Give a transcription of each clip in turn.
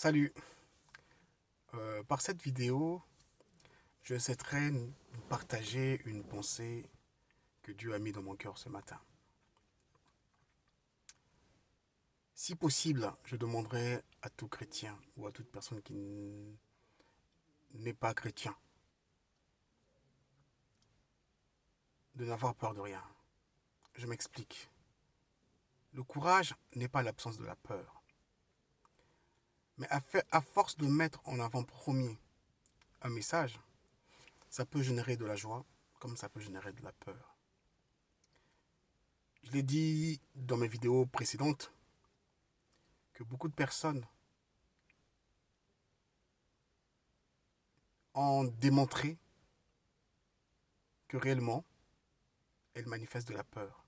Salut. Par cette vidéo, je souhaiterais nous partager une pensée que Dieu a mis dans mon cœur ce matin. Si possible, je demanderais à tout chrétien ou à toute personne qui n'est pas chrétien de n'avoir peur de rien. Je m'explique. Le courage n'est pas l'absence de la peur. Mais à force de mettre en avant-premier un message, ça peut générer de la joie comme ça peut générer de la peur. Je l'ai dit dans mes vidéos précédentes que beaucoup de personnes ont démontré que réellement, elles manifestent de la peur.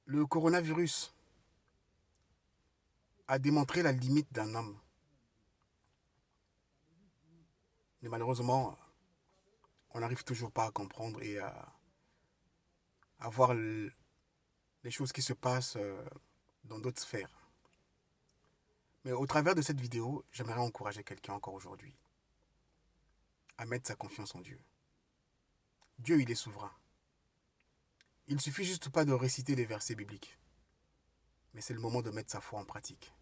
Le coronavirus a démontré la limite d'un homme. Mais malheureusement, on n'arrive toujours pas à comprendre et à voir les choses qui se passent dans d'autres sphères. Mais au travers de cette vidéo, j'aimerais encourager quelqu'un encore aujourd'hui à mettre sa confiance en Dieu. Dieu, il est souverain. Il ne suffit juste pas de réciter les versets bibliques. Mais c'est le moment de mettre sa foi en pratique.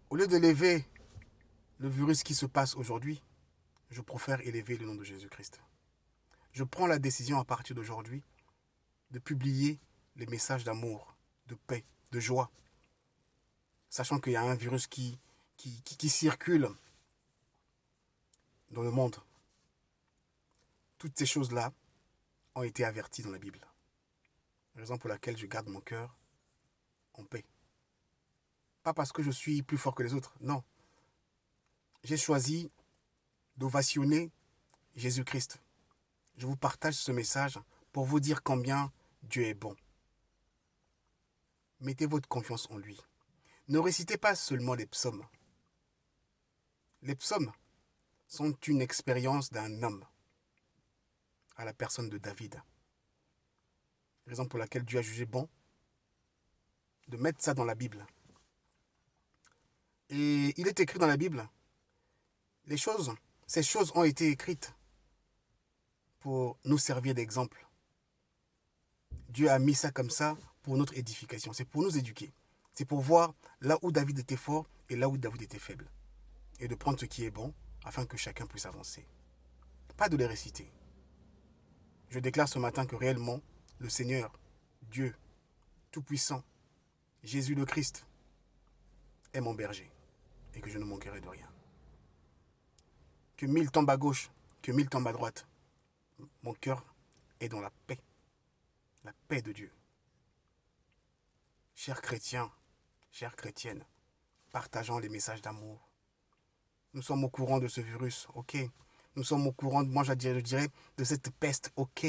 Au lieu d'élever le virus qui se passe aujourd'hui, je préfère élever le nom de Jésus-Christ. Je prends la décision à partir d'aujourd'hui de publier les messages d'amour, de paix, de joie, sachant qu'il y a un virus qui circule dans le monde. Toutes ces choses-là ont été averties dans la Bible. Raison pour laquelle je garde mon cœur en paix. Pas parce que je suis plus fort que les autres, non. J'ai choisi d'ovationner Jésus-Christ. Je vous partage ce message pour vous dire combien Dieu est bon. Mettez votre confiance en lui. Ne récitez pas seulement les psaumes. Les psaumes sont une expérience d'un homme à la personne de David. Raison pour laquelle Dieu a jugé bon de mettre ça dans la Bible. Et il est écrit dans la Bible, ces choses ont été écrites pour nous servir d'exemple. Dieu a mis ça comme ça pour notre édification. C'est pour nous éduquer. C'est pour voir là où David était fort et là où David était faible. Et de prendre ce qui est bon afin que chacun puisse avancer. Pas de les réciter. Je déclare ce matin que réellement, le Seigneur, Dieu, Tout-Puissant, Jésus le Christ, est mon berger et que je ne manquerai de rien. Que 1000 tombent à gauche, que 1000 tombent à droite, mon cœur est dans la paix de Dieu. Chers chrétiens, chères chrétiennes, partageons les messages d'amour. Nous sommes au courant de ce virus, ok. Nous sommes au courant, moi je dirais, de cette peste, ok.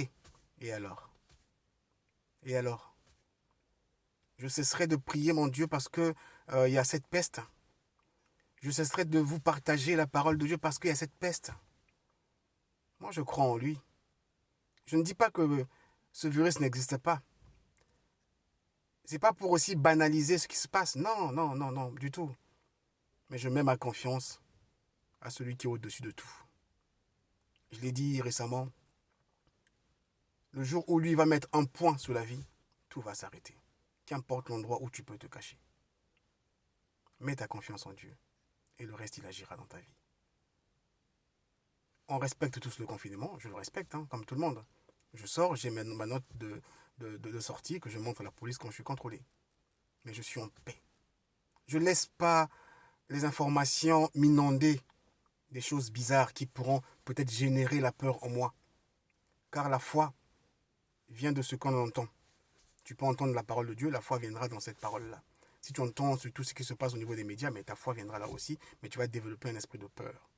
Et alors? Et alors? Je cesserai de prier mon Dieu parce que il y a cette peste. Je cesserai de vous partager la parole de Dieu parce qu'il y a cette peste. Moi je crois en lui. Je ne dis pas que ce virus n'existe pas. C'est pas pour aussi banaliser ce qui se passe. Non, non, non, non, du tout. Mais je mets ma confiance à celui qui est au-dessus de tout. Je l'ai dit récemment, le jour où lui va mettre un point sur la vie, tout va s'arrêter. Qu'importe l'endroit où tu peux te cacher. Mets ta confiance en Dieu et le reste, il agira dans ta vie. On respecte tous le confinement, je le respecte, hein, comme tout le monde. Je sors, j'ai ma note de sortie que je montre à la police quand je suis contrôlé. Mais je suis en paix. Je ne laisse pas les informations m'inonder des choses bizarres qui pourront peut-être générer la peur en moi. Car la foi vient de ce qu'on entend. Tu peux entendre la parole de Dieu, la foi viendra dans cette parole-là. Si tu entends sur tout ce qui se passe au niveau des médias, mais ta foi viendra là aussi, mais tu vas développer un esprit de peur.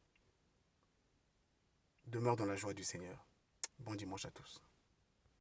Demeure dans la joie du Seigneur. Bon dimanche à tous.